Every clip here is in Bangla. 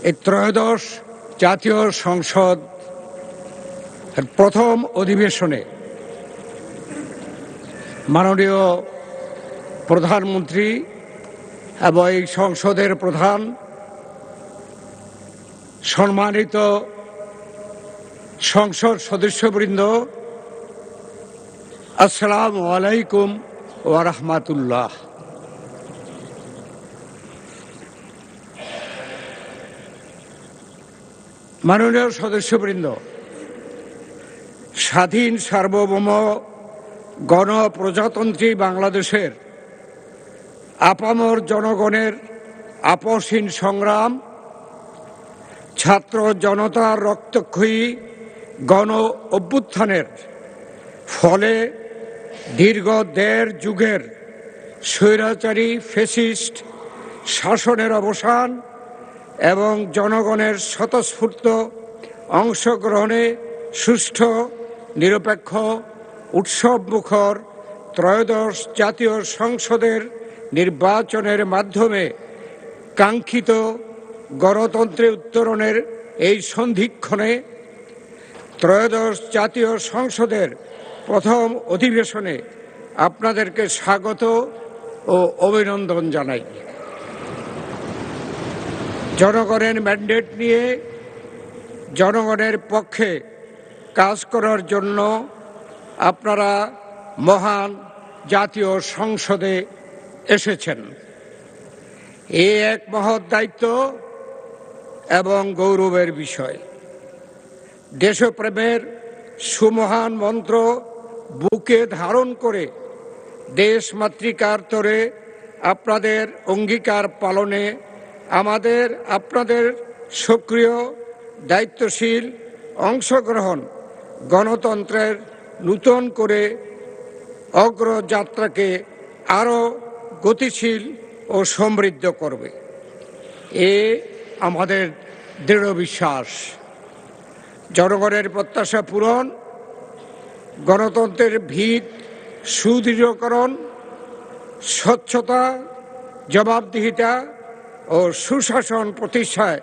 এই ত্রয়োদশ জাতীয় সংসদ প্রথম অধিবেশনে মাননীয় প্রধানমন্ত্রী এবং এই সংসদের প্রধান, সম্মানিত সংসদ সদস্যবৃন্দ, আসসালামু আলাইকুম ওয়া রাহমাতুল্লাহ। মাননীয় সদস্যবৃন্দ, স্বাধীন সার্বভৌম গণপ্রজাতন্ত্রী বাংলাদেশের আপামর জনগণের আপসহীন সংগ্রাম, ছাত্র জনতার রক্তক্ষয়ী গণ অভ্যুত্থানের ফলে দীর্ঘ 1.5 যুগের স্বৈরাচারী ফ্যাসিস্ট শাসনের অবসান এবং জনগণের স্বতঃস্ফূর্ত অংশগ্রহণে সুষ্ঠু, নিরপেক্ষ, উৎসবমুখর ত্রয়োদশ জাতীয় সংসদের নির্বাচনের মাধ্যমে কাঙ্ক্ষিত গণতন্ত্রে উত্তরণের এই সন্ধিক্ষণে ত্রয়োদশ জাতীয় সংসদের প্রথম অধিবেশনে আপনাদেরকে স্বাগত ও অভিনন্দন জানাই। জনগণের ম্যান্ডেট নিয়ে জনগণের পক্ষে কাজ করার জন্য আপনারা মহান জাতীয় সংসদে এসেছেন। এই এক মহৎ দায়িত্ব এবং গৌরবের বিষয়। দেশপ্রেমের সুমহান মন্ত্র বুকে ধারণ করে দেশমাতৃকার তরে আপনাদের অঙ্গীকার পালনে আপনাদের সক্রিয় দায়িত্বশীল অংশগ্রহণ গণতন্ত্রের নূতন করে অগ্রযাত্রাকে আরও গতিশীল ও সমৃদ্ধ করবে, এ আমাদের দৃঢ় বিশ্বাস। জনগণের প্রত্যাশা পূরণ, গণতন্ত্রের ভিত সুদৃঢ়করণ, স্বচ্ছতা, জবাবদিহিতা ও সুশাসন প্রতিষ্ঠায়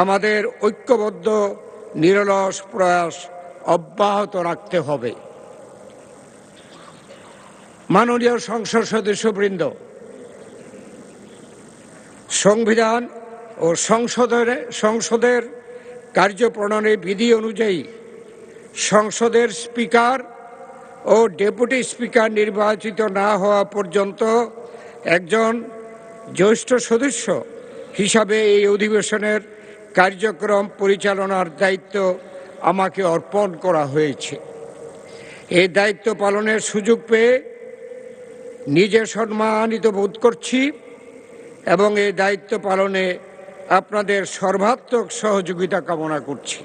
আমাদের ঐক্যবদ্ধ নিরলস প্রয়াস অব্যাহত রাখতে হবে। মাননীয় সংসদ সদস্যবৃন্দ, সংবিধান ও সংসদের কার্যপ্রণালী বিধি অনুযায়ী সংসদের স্পিকার ও ডেপুটি স্পিকার নির্বাচিত না হওয়া পর্যন্ত একজন জ্যেষ্ঠ সদস্য হিসাবে এই অধিবেশনের কার্যক্রম পরিচালনার দায়িত্ব আমাকে অর্পণ করা হয়েছে। এই দায়িত্ব পালনের সুযোগ পেয়ে নিজে সম্মানিত বোধ করছি এবং এই দায়িত্ব পালনে আপনাদের সর্বাত্মক সহযোগিতা কামনা করছি।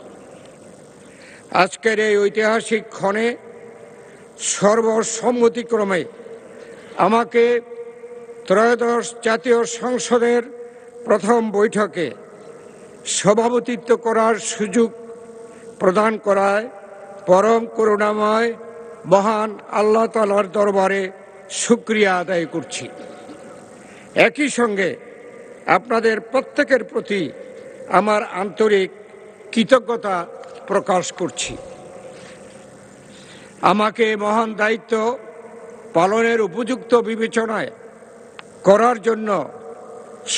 আজকের এই ঐতিহাসিক ক্ষণে সর্বসম্মতিক্রমে আমাকে ত্রয়োদশ জাতীয় সংসদের প্রথম বৈঠকে সভাপতিত্ব করার সুযোগ প্রদান করায় পরম করুণাময় মহান আল্লাহ তাআলার দরবারে শুকরিয়া আদায় করছি। একই সঙ্গে আপনাদের প্রত্যেকের প্রতি আমার আন্তরিক কৃতজ্ঞতা প্রকাশ করছি। আমাকে মহান দায়িত্ব পালনের উপযুক্ত বিবেচনায় করার জন্য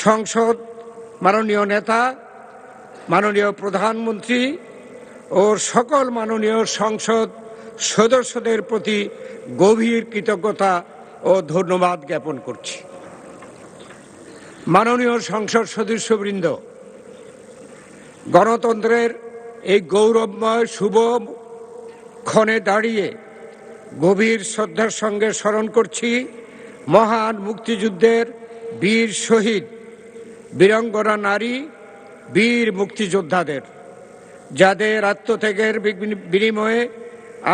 সংসদ, মাননীয় নেতা, মাননীয় প্রধানমন্ত্রী ও সকল মাননীয় সংসদ সদস্যদের প্রতি গভীর কৃতজ্ঞতা ও ধন্যবাদ জ্ঞাপন করছি। মাননীয় সংসদ সদস্যবৃন্দ, গণতন্ত্রের এই গৌরবময় শুভ ক্ষণে দাঁড়িয়ে গভীর শ্রদ্ধার সঙ্গে স্মরণ করছি মহান মুক্তিযুদ্ধের বীর শহীদ, বীরাঙ্গনা নারী, বীর মুক্তিযোদ্ধাদের, যাদের আত্মত্যাগের বিনিময়ে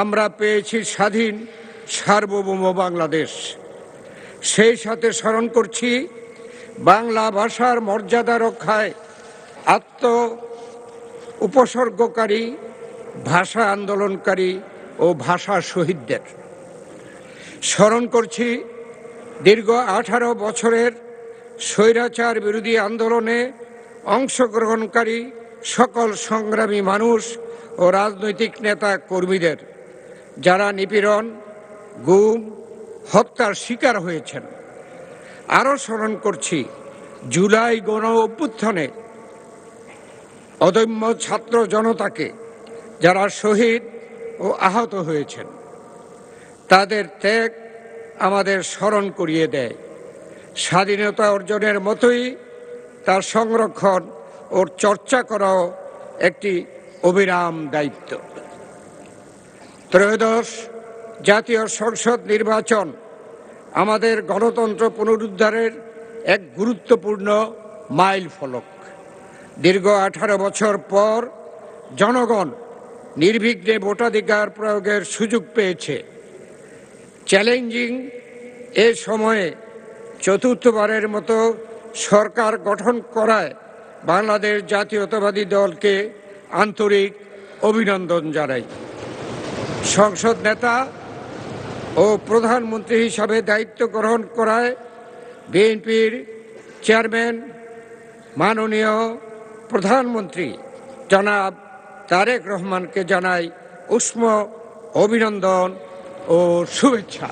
আমরা পেয়েছি স্বাধীন সার্বভৌম বাংলাদেশ। সেই সাথে স্মরণ করছি বাংলা ভাষার মর্যাদা রক্ষায় উপসর্গকারী, ভাষা আন্দোলনকারী ও ভাষা শহীদদের। স্মরণ করছি দীর্ঘ 18 বছরের স্বৈরাচার বিরোধী আন্দোলনে অংশগ্রহণকারী সকল সংগ্রামী মানুষ ও রাজনৈতিক নেতা কর্মীদের যারা নিপীড়ন, গুম, হত্যার শিকার হয়েছেন। আরও স্মরণ করছি জুলাই গণ অভ্যুত্থানে অদম্য ছাত্র জনতাকে যারা শহীদ ও আহত হয়েছেন। তাদের ত্যাগ আমাদের স্মরণ করিয়ে দেয় স্বাধীনতা অর্জনের মতোই তার সংরক্ষণ ও চর্চা করাও একটি অবিরাম দায়িত্ব। ত্রয়োদশ জাতীয় সংসদ নির্বাচন আমাদের গণতন্ত্র পুনরুদ্ধারের এক গুরুত্বপূর্ণ মাইল ফলক। দীর্ঘ 18 বছর পর জনগণ নির্বিঘ্নে ভোটাধিকার প্রয়োগের সুযোগ পেয়েছে। চ্যালেঞ্জিং এ সময়ে চতুর্থবারের মতো সরকার গঠন করায় বাংলাদেশ জাতীয়তাবাদী দলকে আন্তরিক অভিনন্দন জানাই। সংসদ নেতা ও প্রধানমন্ত্রী হিসাবে দায়িত্ব গ্রহণ করায় বিএনপির চেয়ারম্যান মাননীয় প্রধানমন্ত্রী জনাব তারেক রহমানকে জানাই উষ্ম অভিনন্দন ও শুভেচ্ছা।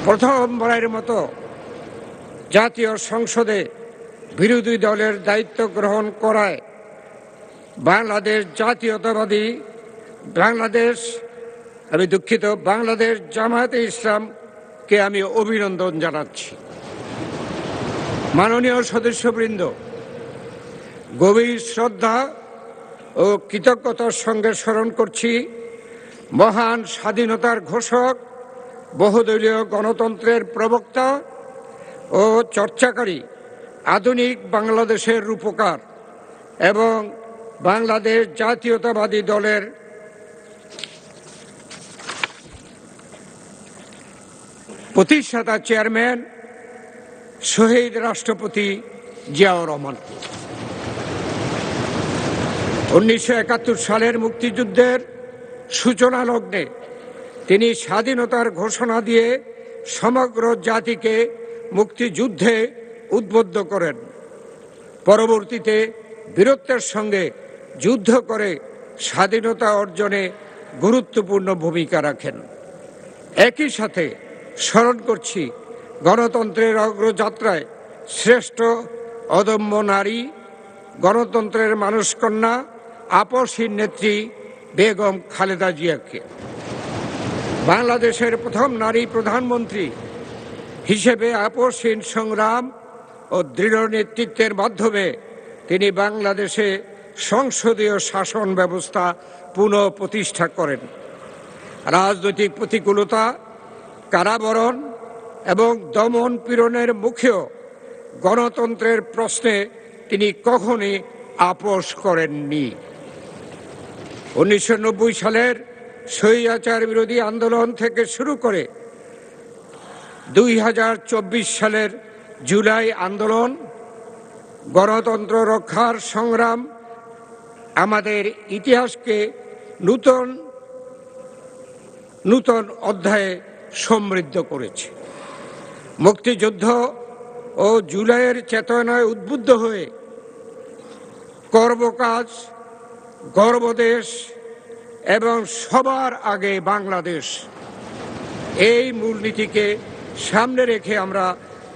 প্রথমবারের মতো জাতীয় সংসদে বিরোধী দলের দায়িত্ব গ্রহণ করায় বাংলাদেশ জামায়াতে ইসলামকে আমি অভিনন্দন জানাচ্ছি। মাননীয় সদস্যবৃন্দ, গভীর শ্রদ্ধা ও কৃতজ্ঞতার সঙ্গে স্মরণ করছি মহান স্বাধীনতার ঘোষক, বহুদলীয় গণতন্ত্রের প্রবক্তা ও চর্চাকারী আধুনিক বাংলাদেশের রূপকার এবং বাংলাদেশ জাতীয়তাবাদী দলের প্রতিষ্ঠাতা চেয়ারম্যান শহীদ রাষ্ট্রপতি জিয়াউর রহমান। 1971 সালের মুক্তিযুদ্ধের সূচনা লগ্নে তিনি স্বাধীনতার ঘোষণা দিয়ে সমগ্র জাতিকে মুক্তিযুদ্ধে উদ্বুদ্ধ করেন। পরবর্তীতে বীরত্বের সঙ্গে যুদ্ধ করে স্বাধীনতা অর্জনে গুরুত্বপূর্ণ ভূমিকা রাখেন। একই সাথে স্মরণ করছি গণতন্ত্রের অগ্রযাত্রায় শ্রেষ্ঠ অদম্য নারী, গণতন্ত্রের মানসকন্যা, আপসহীন নেত্রী বেগম খালেদা জিয়াকে। বাংলাদেশের প্রথম নারী প্রধানমন্ত্রী হিসেবে আপসহীন সংগ্রাম ও দৃঢ় নেতৃত্বের মাধ্যমে তিনি বাংলাদেশে সংসদীয় শাসন ব্যবস্থা পুনঃপ্রতিষ্ঠা করেন। রাজনৈতিক প্রতিকূলতা, কারাবরণ এবং দমন পীড়নের মুখেও গণতন্ত্রের প্রশ্নে তিনি কখনই আপোষ করেননি। 1990 সালের স্বৈরাচার বিরোধী আন্দোলন থেকে শুরু করে 2024 সালের জুলাই আন্দোলন, গণতন্ত্র রক্ষার সংগ্রাম আমাদের ইতিহাসকে নূতন অধ্যায়ে সমৃদ্ধ করেছে। মুক্তিযুদ্ধ ও জুলাইয়ের চেতনায় উদ্বুদ্ধ হয়ে কর্মকাজ, গর্বদেশ এবং সবার আগে বাংলাদেশ, এই মূলনীতিকে সামনে রেখে আমরা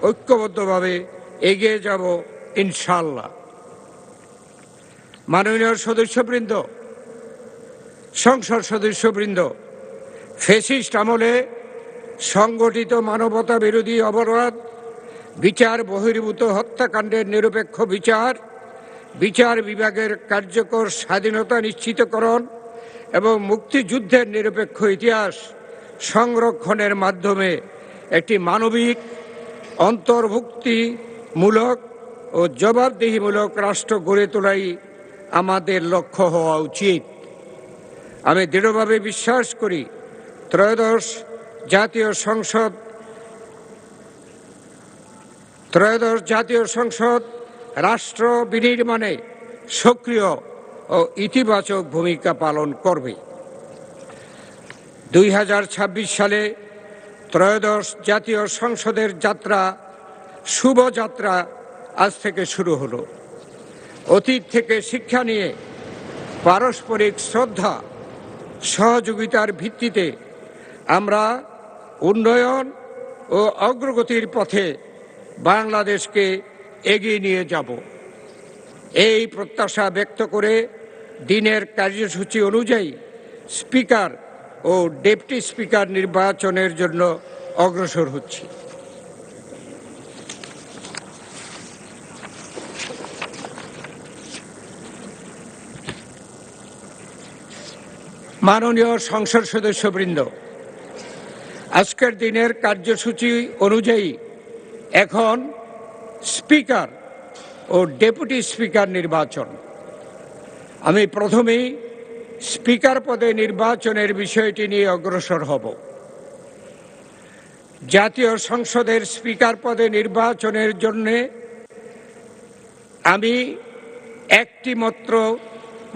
ঐক্যবদ্ধভাবে এগিয়ে যাব ইনশাআল্লাহ। মাননীয় সদস্যবৃন্দ, সংসদ সদস্যবৃন্দ, ফ্যাসিস্ট আমলে সংগঠিত মানবতা বিরোধী অপরাধ, বিচার বহির্ভূত হত্যাকাণ্ডের নিরপেক্ষ বিচার বিভাগের কার্যকর স্বাধীনতা নিশ্চিতকরণ এবং মুক্তিযুদ্ধের নিরপেক্ষ ইতিহাস সংরক্ষণের মাধ্যমে একটি মানবিক, অন্তর্ভুক্তিমূলক ও জবাবদিহিমূলক রাষ্ট্র গড়ে তোলাই আমাদের লক্ষ্য হওয়া উচিত। আমি দৃঢ়ভাবে বিশ্বাস করি ত্রয়োদশ জাতীয় সংসদ রাষ্ট্র বিনির্মাণে সক্রিয় ও ইতিবাচক ভূমিকা পালন করবে। 2026 সালে ত্রয়োদশ জাতীয় সংসদের যাত্রা শুভযাত্রা আজ থেকে শুরু হলো। অতীত থেকে শিক্ষা নিয়ে পারস্পরিক শ্রদ্ধা সহযোগিতার ভিত্তিতে আমরা উন্নয়ন ও অগ্রগতির পথে বাংলাদেশকে এগিয়ে নিয়ে যাব। এই প্রত্যাশা ব্যক্ত করে দিনের কার্যসূচি অনুযায়ী স্পিকার ও ডেপুটি স্পিকার নির্বাচনের জন্য অগ্রসর হচ্ছি। মাননীয় সংসদ সদস্যবৃন্দ, আজকের দিনের কার্যসূচি অনুযায়ী এখন স্পিকার ও ডেপুটি স্পিকার নির্বাচন। আমি প্রথমেই স্পিকার পদে নির্বাচনের বিষয়টি নিয়ে অগ্রসর হব। জাতীয় সংসদের স্পিকার পদে নির্বাচনের জন্য আমি একটি মাত্র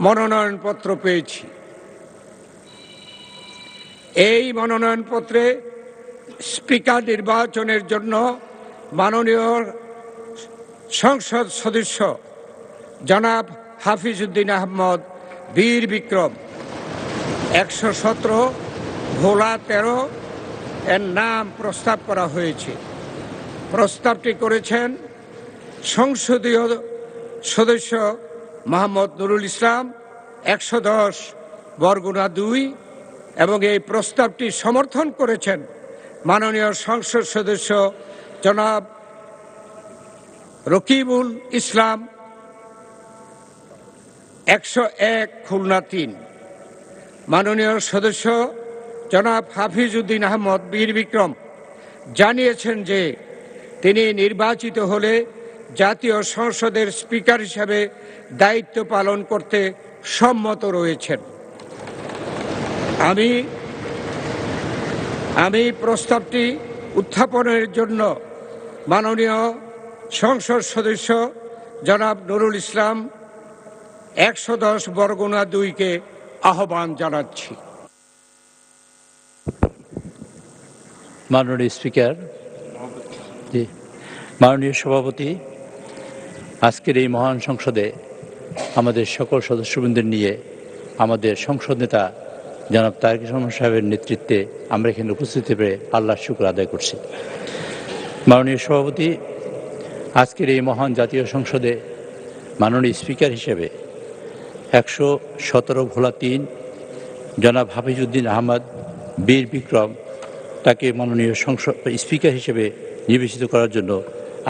মনোনয়নপত্র পেয়েছি। এই মনোনয়নপত্রে স্পিকার নির্বাচনের জন্য মাননীয় সংসদ সদস্য জনাব হাফিজউদ্দিন আহমদ বীর বিক্রম 117 ভোলা 13 এর নাম প্রস্তাব করা হয়েছে। প্রস্তাবটি করেছেন সংসদীয় সদস্য মোহাম্মদ নুরুল ইসলাম 110 বরগুনা 2 এবং এই প্রস্তাবটি সমর্থন করেছেন মাননীয় সংসদ সদস্য জনাব রকিবুল ইসলাম 101 খুলনা 3। মাননীয় সদস্য জনাব হাফিজউদ্দিন আহমদ বীর বিক্রম জানিয়েছেন যে তিনি নির্বাচিত হলে জাতীয় সংসদের স্পিকার হিসাবে দায়িত্ব পালন করতে সম্মত রয়েছেন। আমি প্রস্তাবটি উত্থাপনের জন্য মাননীয় সংসদ সদস্য জনাব নুরুল ইসলাম 110 বরগুনা 2-কে আহ্বান জানাচ্ছি। মাননীয় স্পিকার, মাননীয় সভাপতি, আজকের এই মহান সংসদে আমাদের সকল সদস্যবৃন্দের নিয়ে আমাদের সংসদ নেতা জনাব তারেক রহমান সাহেবের নেতৃত্বে আমরা এখানে উপস্থিত পেরে আল্লাহর শুকর আদায় করছি। মাননীয় সভাপতি, আজকের এই মহান জাতীয় সংসদে মাননীয় স্পিকার হিসেবে 117 ভোলা 3 জনাব হাফিজউদ্দিন আহমদ বীর বিক্রম তাকে মাননীয় সংসদ স্পিকার হিসেবে নির্বাচিত করার জন্য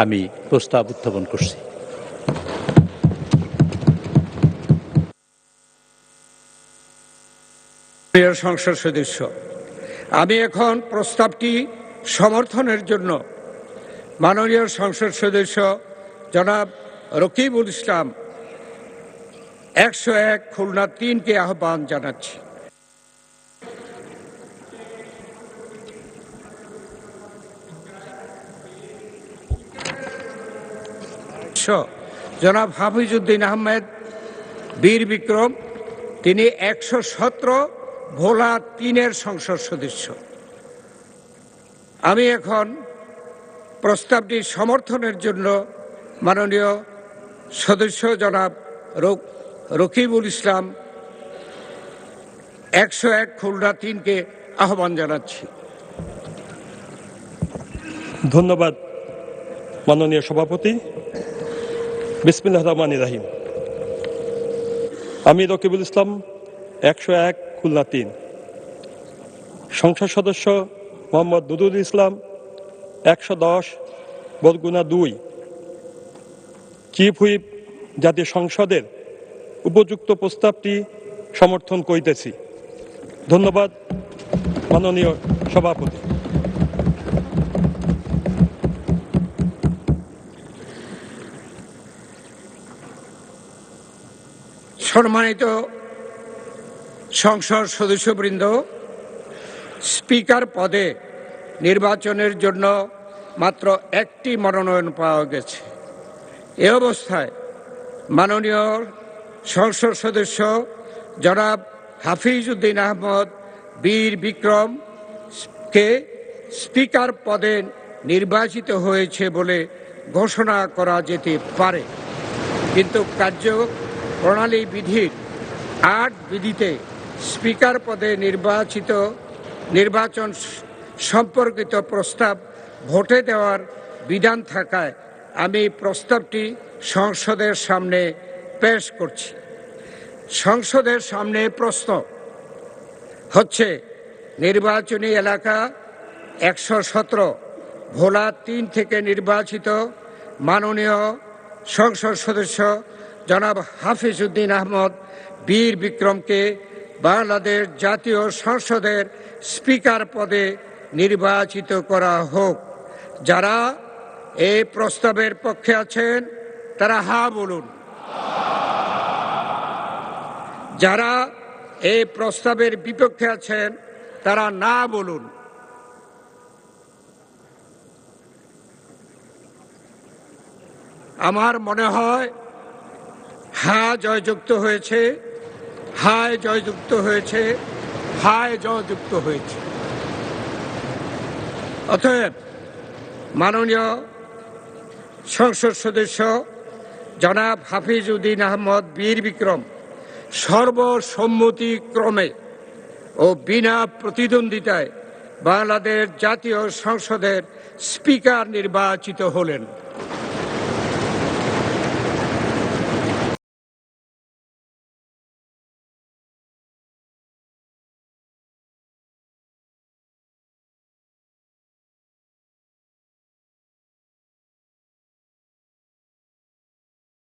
আমি প্রস্তাব উত্থাপন করছি। সংসদ সদস্য, আমি এখন প্রস্তাবটি সমর্থনের জন্য মাননীয় সংসদ সদস্য জনাব রকিবুল ইসলাম 101 খুলনা 3-কে আহ্বান জানাচ্ছি। জনাব হাফিজউদ্দিন আহমেদ বীর বিক্রম, তিনি 117 ভোলা 3-এর সংসদ সদস্য। আমি এখন প্রস্তাবটি সমর্থনের জন্য মাননীয় সদস্য জনাব রকিবুল ইসলাম 101 খুলনা 3-কে আহ্বান জানাচ্ছি। ধন্যবাদ মাননীয় সভাপতি। বিসমিল্লাহির রহমানির রহিম। আমি রকিবুল ইসলাম 101 খুলনা 3, সংসদ সদস্য মোহাম্মদ নুরুল ইসলাম 110 বরগুনা 2, চিফ হুইপ জাতীয় সংসদের উপযুক্ত প্রস্তাবটি সমর্থন করিতেছি। ধন্যবাদ মাননীয় সভাপতি। সম্মানিত সংসদ সদস্যবৃন্দ, স্পিকার পদে নির্বাচনের জন্য মাত্র একটি মনোনয়ন পাওয়া গেছে। এ অবস্থায় মাননীয় সংসদ সদস্য জনাব হাফিজউদ্দিন আহমদ বীর বিক্রমকে স্পিকার পদে নির্বাচিত হয়েছে বলে ঘোষণা করা যেতে পারে, কিন্তু কার্যপ্রণালী বিধির ৮ বিধিতে স্পিকার পদে নির্বাচন সম্পর্কিত প্রস্তাব ভোটে দেওয়ার বিধান থাকায় আমি প্রস্তাবটি সংসদের সামনে পেশ করছি। সংসদের সামনে প্রশ্ন হচ্ছে, নির্বাচনী এলাকা ১১৭ ভোলা ৩ থেকে নির্বাচিত মাননীয় সংসদ সদস্য জনাব হাফিজ উদ্দিন আহমদ বীর বিক্রমকে বাংলাদেশ জাতীয় সংসদের স্পিকার পদে নির্বাচিত করা হোক। যারা এই প্রস্তাবের পক্ষে আছেন তারা হা বলুন। যারা এই প্রস্তাবের বিপক্ষে আছেন তারা না বলুন। আমার মনে হয় হা জয়যুক্ত হয়েছে, হায় জয়যুক্ত হয়েছে, হায় জয়যুক্ত হয়েছে। অতএব মাননীয় সংসদ সদস্য জনাব হাফিজ উদ্দিন আহমদ বীর বিক্রম সর্বসম্মতিক্রমে ও বিনা প্রতিদ্বন্দ্বিতায় বাংলাদেশ জাতীয় সংসদের স্পিকার নির্বাচিত হলেন।